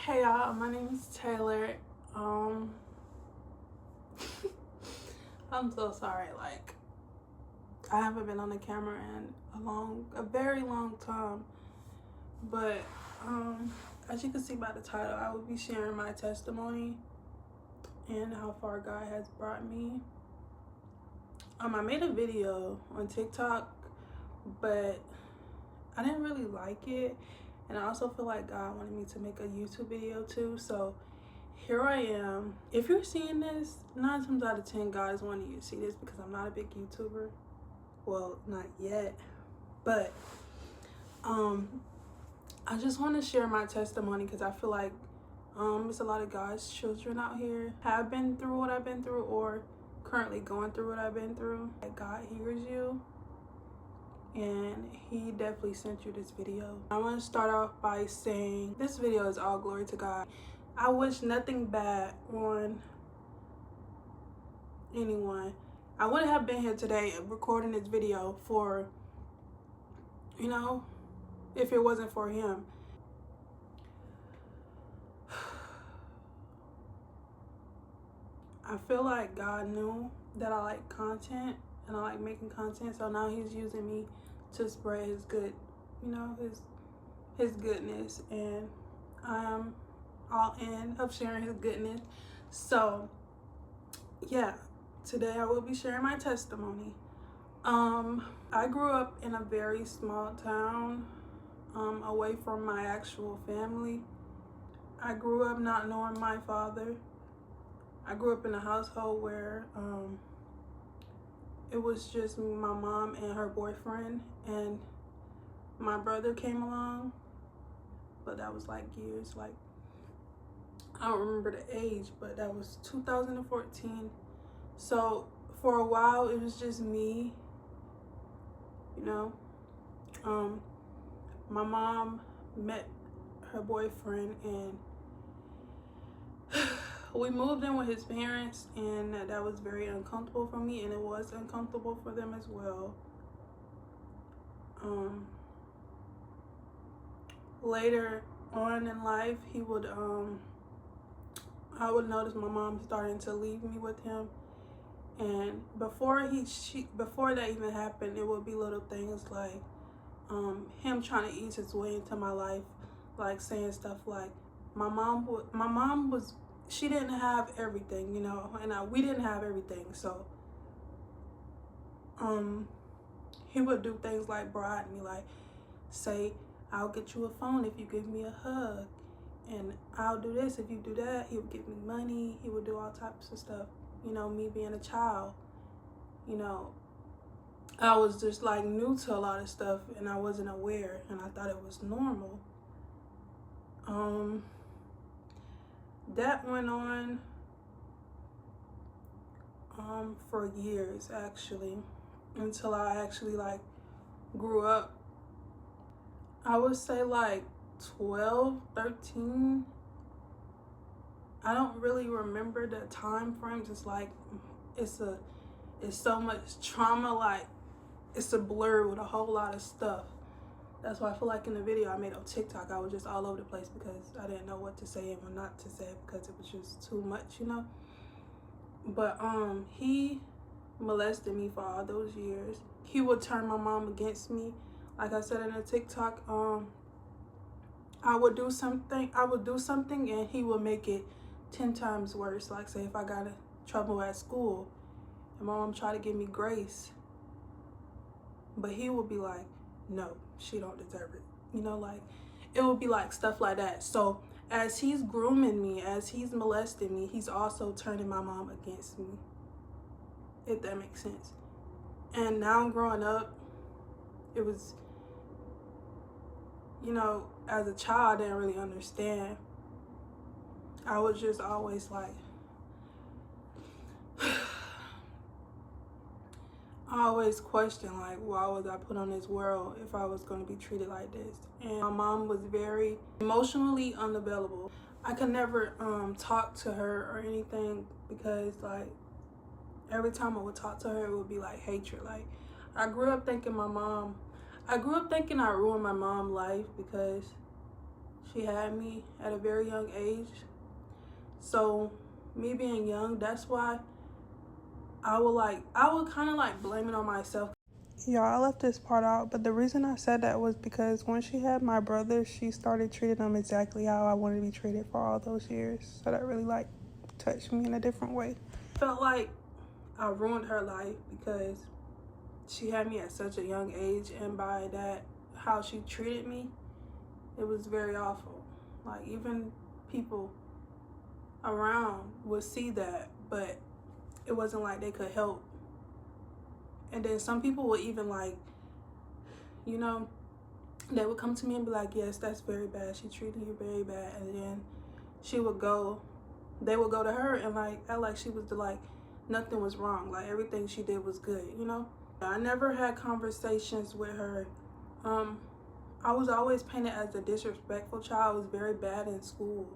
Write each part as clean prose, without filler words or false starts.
Hey y'all, my name is Taylor. Um I'm so sorry, like I haven't been on the camera in a very long time. But as you can see by the title, I will be sharing my testimony and how far God has brought me. I made a video on TikTok, but I didn't really like it, and I also feel like God wanted me to make a YouTube video too, so here I am. If you're seeing this, 9 times out of 10 God is wanting you to see this because I'm not a big YouTuber. Well, not yet, but I just want to share my testimony because I feel like it's a lot of God's children out here have been through what I've been through or currently going through what I've been through. God hears you, and he definitely sent you this video. I want to start off by saying this video is all glory to God. I wish nothing bad on anyone. I wouldn't have been here today recording this video for, if it wasn't for him. I feel like God knew that I like content and I like making content, so now he's using me to spread his good, his goodness, and I am all in of sharing his goodness. So yeah, today I will be sharing my testimony. I grew up in a very small town, away from my actual family. I grew up not knowing my father. I grew up in a household where it was just my mom and her boyfriend, and my brother came along, but that was like years, like I don't remember the age, but that was 2014. So for a while it was just me, my mom met her boyfriend and we moved in with his parents, and that was very uncomfortable for me, and it was uncomfortable for them as well. Later on in life, I would notice my mom starting to leave me with him, and before that even happened, it would be little things like him trying to ease his way into my life, like saying stuff like my mom was she didn't have everything, and we didn't have everything, so he would do things like bribe me, like say, I'll get you a phone if you give me a hug, and I'll do this if you do that. He would give me money. He would do all types of stuff. Me being a child, I was just like new to a lot of stuff, and I wasn't aware, and I thought it was normal. That went on for years, actually, until I actually like grew up. I would say like 12, 13. I don't really remember the time frames. It's like it's so much trauma, like it's a blur with a whole lot of stuff. That's why I feel like in the video I made on TikTok, I was just all over the place because I didn't know what to say and what not to say because it was just too much, But he molested me for all those years. He would turn my mom against me. Like I said in the TikTok, I would do something and he would make it 10 times worse. Like say if I got in trouble at school and my mom tried to give me grace, but he would be like, no, she don't deserve it. Like it would be like stuff like that. So as he's grooming me, as he's molesting me, he's also turning my mom against me, if that makes sense. And now growing up, it was, as a child, I didn't really understand. I was just always like, I always questioned, like, why was I put on this world if I was going to be treated like this? And my mom was very emotionally unavailable. I could never talk to her or anything because, like, every time I would talk to her, it would be like hatred. Like, I grew up thinking I ruined my mom's life because She had me at a very young age. So me being young, that's why I would kind of like blame it on myself. Y'all, I left this part out, but the reason I said that was because when she had my brother, she started treating him exactly how I wanted to be treated for all those years. So that really like touched me in a different way. Felt like I ruined her life because she had me at such a young age, and by that, how she treated me, it was very awful. Like, even people around would see that, but it wasn't like they could help. And then some people would even like, you know, they would come to me and be like, yes, that's very bad. She treated you very bad. And then they would go to her and like act like she was nothing was wrong. Like everything she did was good, you know? I never had conversations with her. I was always painted as a disrespectful child. I was very bad in school.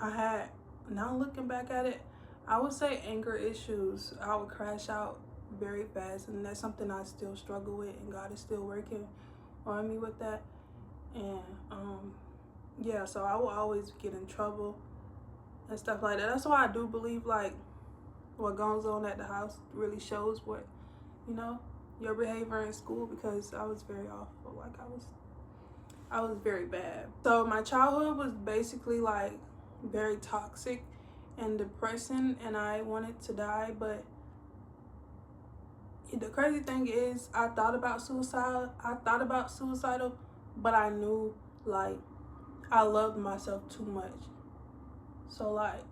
I had, now looking back at it, I would say anger issues. I would crash out very fast, and that's something I still struggle with, and God is still working on me with that. And yeah, so I will always get in trouble and stuff like that. That's why I do believe like what goes on at the house really shows what, you know, your behavior in school, because I was very awful. Like I was very bad. So my childhood was basically like very toxic and depressing, and I wanted to die. But the crazy thing is, I thought about suicidal, but I knew like I loved myself too much. So like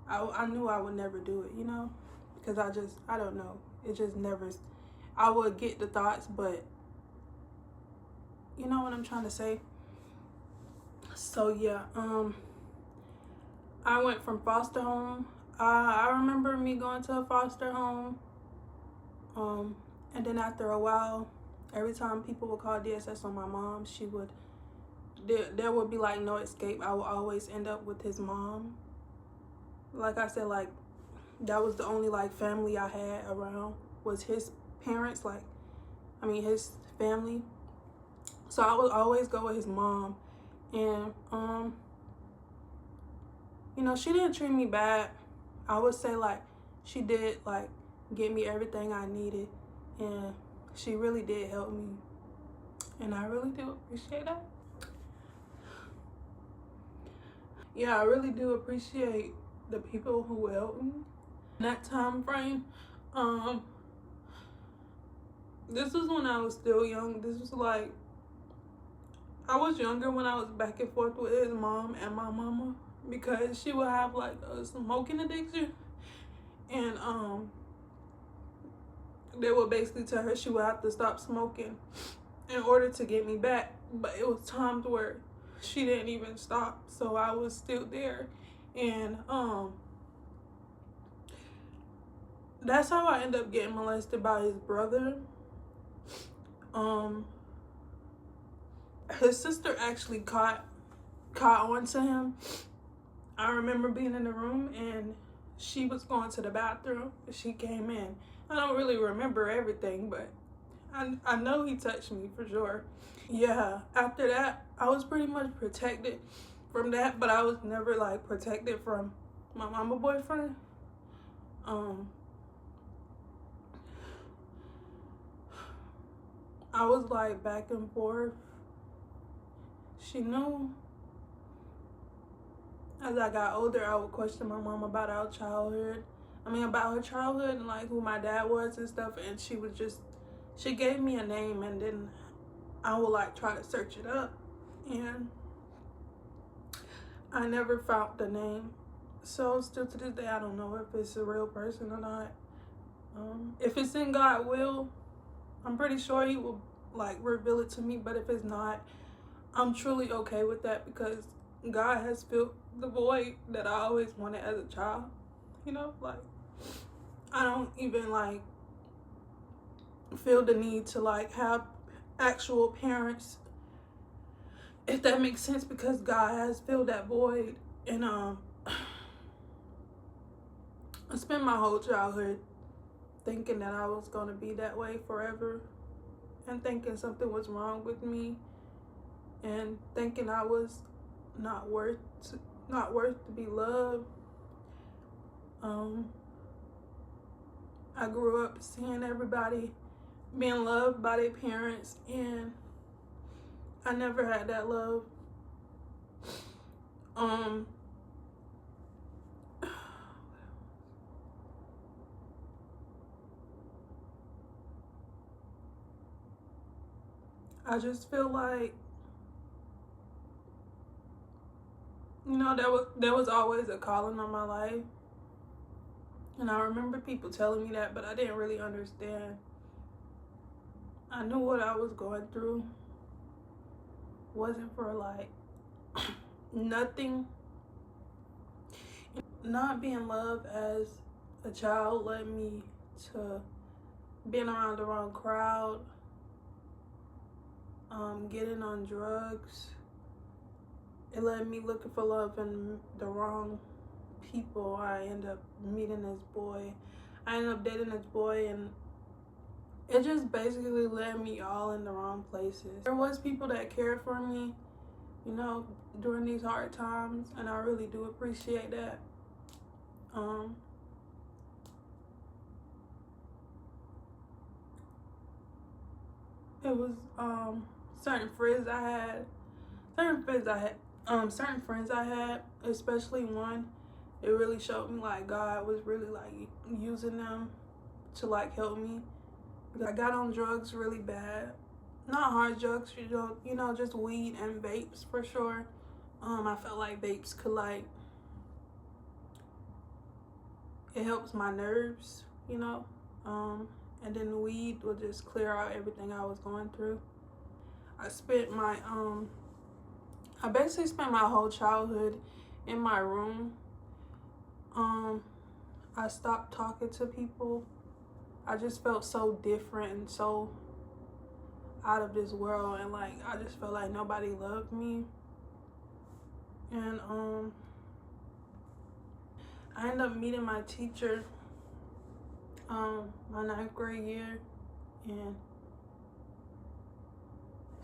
I knew I would never do it, you know, because I don't know, it just never, I would get the thoughts, but you know what I'm trying to say. So yeah, I went from foster home. I remember me going to a foster home, and then after a while, every time people would call DSS on my mom, there would be like no escape. I would always end up with his mom. Like I said, like that was the only like family I had around, was his parents, his family. So I would always go with his mom, and you know, she didn't treat me bad. I would say like she did like get me everything I needed, and she really did help me, and I really do appreciate that. Yeah, I really do appreciate the people who helped me in that time frame. This was when I was still young. This was like, I was younger when I was back and forth with his mom and my mama, because she would have like a smoking addiction, and they would basically tell her she would have to stop smoking in order to get me back. But it was times where she didn't even stop, so I was still there. And that's how I ended up getting molested by his brother. His sister actually caught on to him. I remember being in the room and she was going to the bathroom. She came in. I don't really remember everything, but I know he touched me for sure. Yeah, after that, I was pretty much protected from that, but I was never like protected from my mama boyfriend. I was like back and forth. She knew. As I got older, I would question my mom about our childhood. About her childhood and like who my dad was and stuff. And she gave me a name, and then I would like try to search it up, and I never found the name. So still to this day, I don't know if it's a real person or not. If it's in God's will, I'm pretty sure he will like reveal it to me. But if it's not, I'm truly okay with that, because God has filled the void that I always wanted as a child. You know, like I don't even like feel the need to like have actual parents, if that makes sense, because God has filled that void. And I spent my whole childhood thinking that I was going to be that way forever, and thinking something was wrong with me, and thinking I was not worth to be loved. I grew up seeing everybody being loved by their parents, and I never had that love. I just feel like, you know, there was always a calling on my life. And I remember people telling me that, but I didn't really understand. I knew what I was going through wasn't for like nothing. Not being loved as a child led me to being around the wrong crowd, getting on drugs. It led me looking for love in the wrong people. I ended up meeting this boy. I ended up dating this boy, and it just basically led me all in the wrong places. There was people that cared for me, you know, during these hard times, and I really do appreciate that. It was certain friends I had, especially one. It really showed me like God was really like using them to like help me. I got on drugs really bad, not hard drugs, you know, just weed and vapes for sure. I felt like vapes could like, it helps my nerves, you know. And then the weed would just clear out everything I was going through. I basically spent my whole childhood in my room. I stopped talking to people. I just felt so different and so out of this world, and like I just felt like nobody loved me. And I ended up meeting my teacher my 9th grade year, and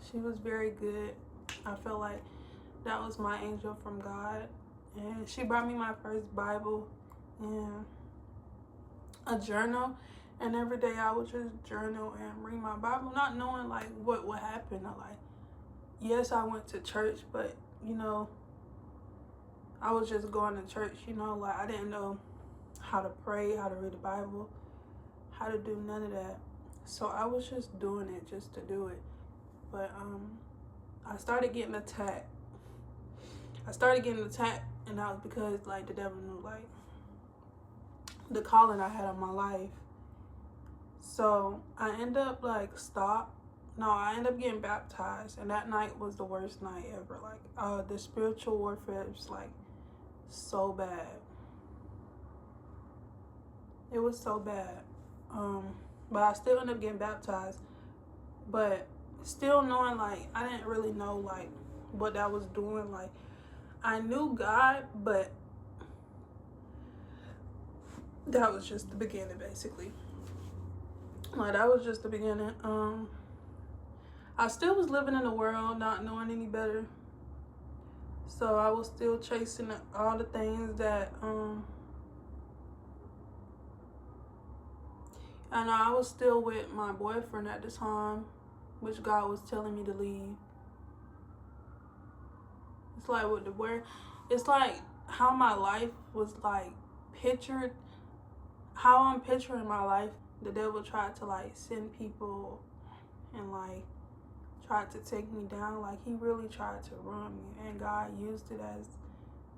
she was very good. I felt like that was my angel from God, and she brought me my first Bible and a journal, and every day I would just journal and read my Bible, not knowing like what would happen. Yes, I went to church, but you know, I was just going to church, you know, like I didn't know how to pray, how to read the Bible, how to do none of that. So I was just doing it just to do it. But I started getting attacked. And that was because like the devil knew like the calling I had on my life. So I ended up I ended up getting baptized, and that night was the worst night ever. Like the spiritual warfare was like so bad. It was so bad. But I still ended up getting baptized. But still knowing like I didn't really know like what that was doing. Like I knew God, but that was just the beginning basically. Like that was just the beginning. I still was living in the world not knowing any better. So I was still chasing all the things that and I was still with my boyfriend at the time, which God was telling me to leave. It's like it's like how my life was like pictured, how I'm picturing my life. The devil tried to like send people and like tried to take me down. Like he really tried to ruin me, and God used it as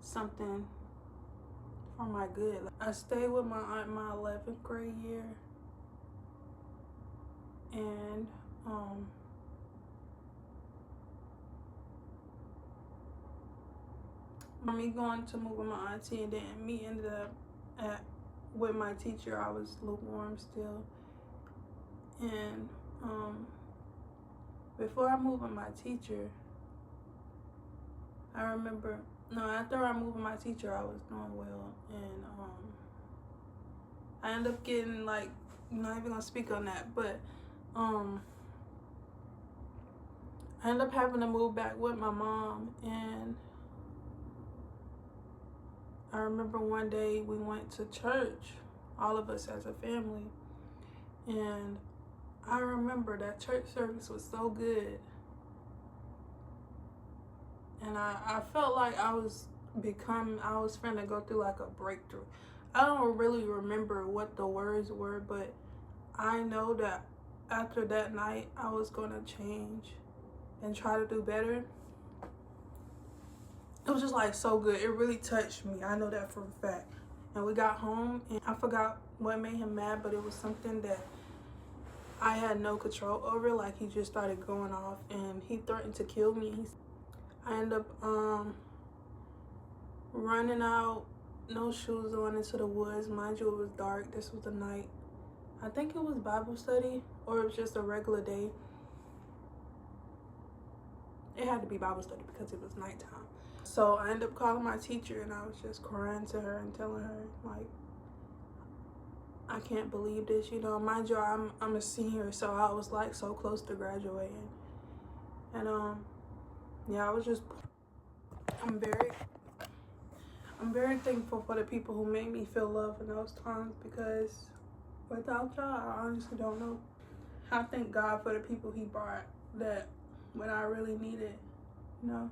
something for my good. I stayed with my aunt my 11th grade year, and me going to move with my auntie, and then me ended up with my teacher. I was lukewarm still, and before I moved with my teacher, I remember after I moved with my teacher, I was doing well, and I ended up getting like I'm not even gonna speak on that. But I ended up having to move back with my mom, and I remember one day we went to church, all of us as a family, and I remember that church service was so good, and I felt like I was finna go through like a breakthrough. I don't really remember what the words were, but I know that after that night I was gonna change and try to do better. It was just like so good. It really touched me. I know that for a fact. And we got home, and I forgot what made him mad, but it was something that I had no control over. Like, he just started going off, and he threatened to kill me. I ended up running out, no shoes on, into the woods. Mind you, it was dark. This was the night. I think it was Bible study, or it was just a regular day. It had to be Bible study because it was nighttime. So I ended up calling my teacher, and I was just crying to her and telling her, like, I can't believe this, you know. Mind you, I'm a senior, so I was like so close to graduating. And yeah, I'm very thankful for the people who made me feel love in those times, because without y'all, I honestly don't know. I thank God for the people he brought that when I really needed, you know,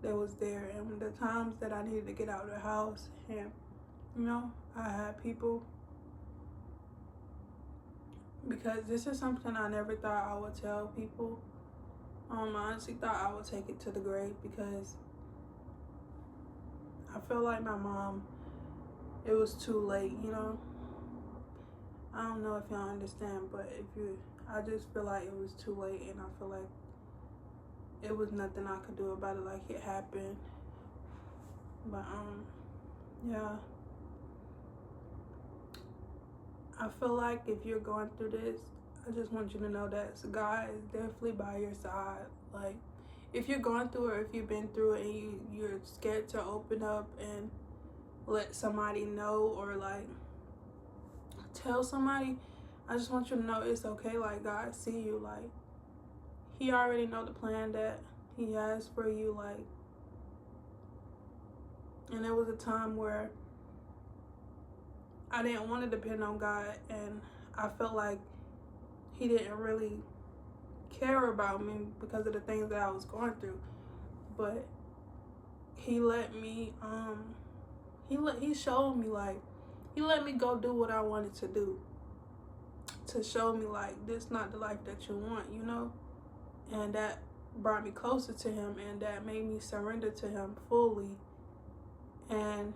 they was there. And the times that I needed to get out of the house, and, you know, I had people, because this is something I never thought I would tell people. I honestly thought I would take it to the grave, because I feel like my mom, it was too late, you know. I don't know if y'all understand, but I just feel like it was too late, and I feel like it was nothing I could do about it. Like, it happened. But yeah, I feel like if you're going through this, I just want you to know that God is definitely by your side. Like, if you're going through it, or if you've been through it and you're scared to open up and let somebody know, or like tell somebody, I just want you to know it's okay. Like, God see you. Like, he already know the plan that he has for you. Like, and there was a time where I didn't want to depend on God, and I felt like he didn't really care about me because of the things that I was going through. But he let me he showed me, like, he let me go do what I wanted to do, to show me like this not the life that you want, you know. And that brought me closer to him, and that made me surrender to him fully. And,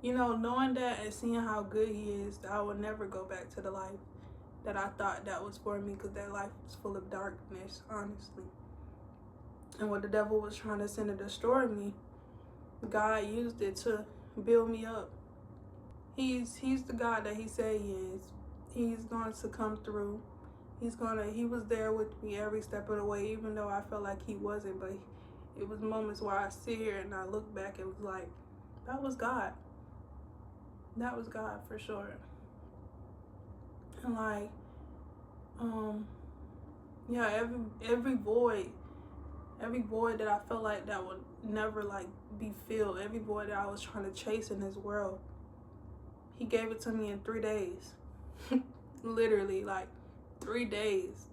you know, knowing that and seeing how good he is, I would never go back to the life that I thought that was for me, because that life was full of darkness, honestly. And what the devil was trying to send to destroy me, God used it to build me up. He's the God that he said he is. He's going to come through. He was there with me every step of the way, even though I felt like he wasn't. But it was moments where I sit here and I look back, it was like, that was God. That was God for sure. And like, yeah, every void that I felt like that would never like be filled, every void that I was trying to chase in this world, he gave it to me in 3 days. Literally, like 3 days.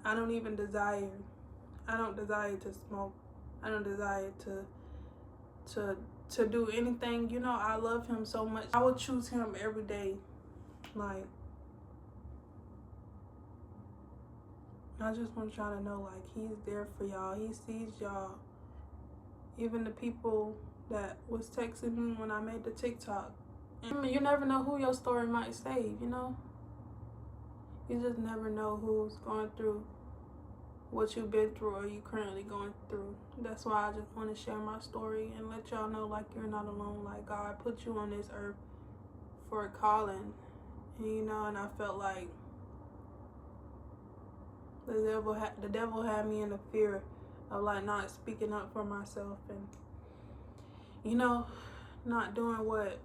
I don't desire to smoke. I don't desire to do anything. You know, I love him so much. I would choose him every day. Like, I just want y'all to know, like, he's there for y'all. He sees y'all. Even the people that was texting me when I made the TikTok. And you never know who your story might save, you know? You just never know who's going through what you've been through, or you currently going through. That's why I just want to share my story and let y'all know, like, you're not alone. Like, God put you on this earth for a calling. And, you know, and I felt like the devil had me in the fear of, like, not speaking up for myself, and, you know, not doing what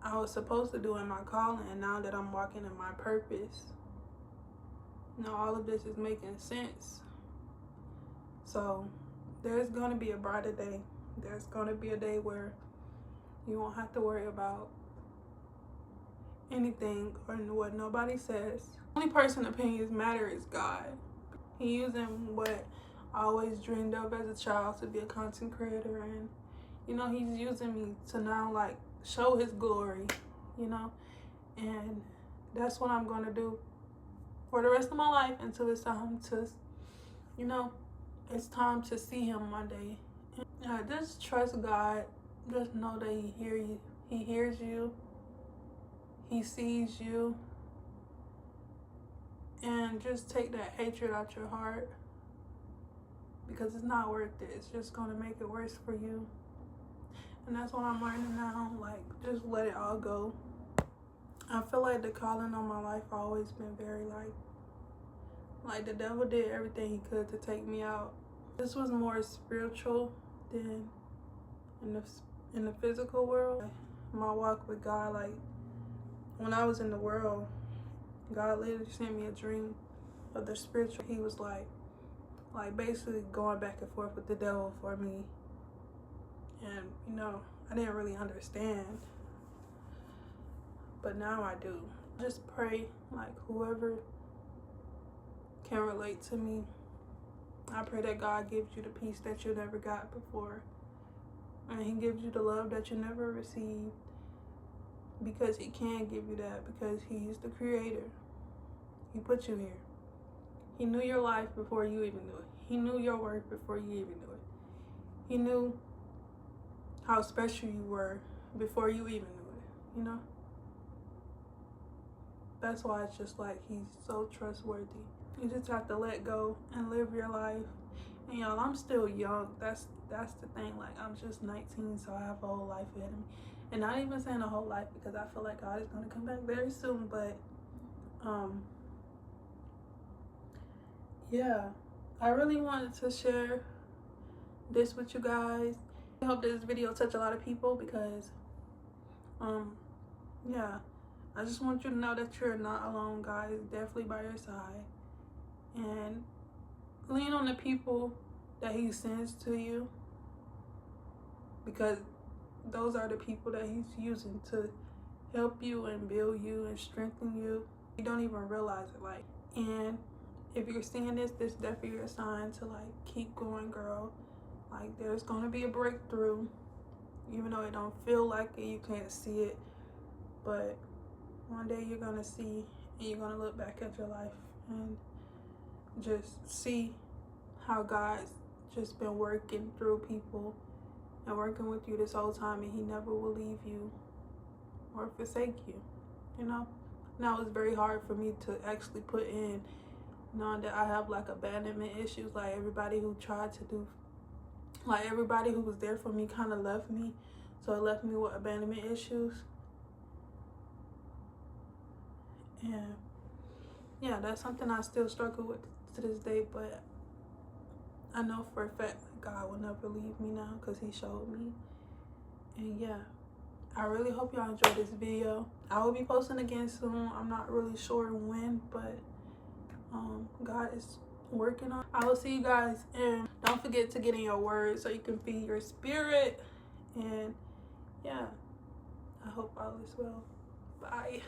I was supposed to do in my calling, and now that I'm walking in my purpose, all of this is making sense. So there's going to be a brighter day. There's going to be a day where you won't have to worry about anything or what nobody says. The only person opinions matter is God. He using what I always dreamed of as a child to be a content creator, and he's using me to now like show his glory, and that's what I'm going to do for the rest of my life until it's time to, it's time to see him one day. Just trust God. Just know that he hears you. He hears you. He sees you. And just take that hatred out your heart, because it's not worth it. It's just going to make it worse for you. And that's what I'm learning now. Like, just let it all go. I feel like the calling on my life always been very like the devil did everything he could to take me out. This was more spiritual than in the physical world. My walk with God, like when I was in the world, God literally sent me a dream of the spiritual. He was like basically going back and forth with the devil for me. And I didn't really understand, but now I do. Just pray, like whoever can relate to me, I pray that God gives you the peace that you never got before, and he gives you the love that you never received, because he can give you that, because he's the creator. He put you here. He knew your life before you even knew it. He knew your worth before you even knew it. He knew how special you were before you even knew it, That's why it's just like he's so trustworthy. You just have to let go and live your life. And y'all, I'm still young. That's the thing. Like, I'm just 19, so I have a whole life ahead of me. And not even saying a whole life, because I feel like God is going to come back very soon. But yeah, I really wanted to share this with you guys. I hope this video touched a lot of people, because yeah, I just want you to know that you're not alone. God is definitely by your side, and lean on the people that he sends to you, because those are the people that he's using to help you and build you and strengthen you. You don't even realize it. Like, and if you're seeing this is definitely a sign to like keep going, girl. Like, there's gonna be a breakthrough, even though it don't feel like it, you can't see it, but one day you're gonna see, and you're gonna look back at your life and just see how God's just been working through people and working with you this whole time, and he never will leave you or forsake you. Now it's very hard for me to actually put in, knowing that I have like abandonment issues. Like, everybody who tried to do, like everybody who was there for me kind of left me, so it left me with abandonment issues. And yeah, that's something I still struggle with to this day, but I know for a fact that God will never leave me now, because he showed me. And yeah, I really hope y'all enjoyed this video. I will be posting again soon. I'm not really sure when, but God is working on it. I will see you guys, and don't forget to get in your word so you can feed your spirit. And yeah, I hope all is well. Bye.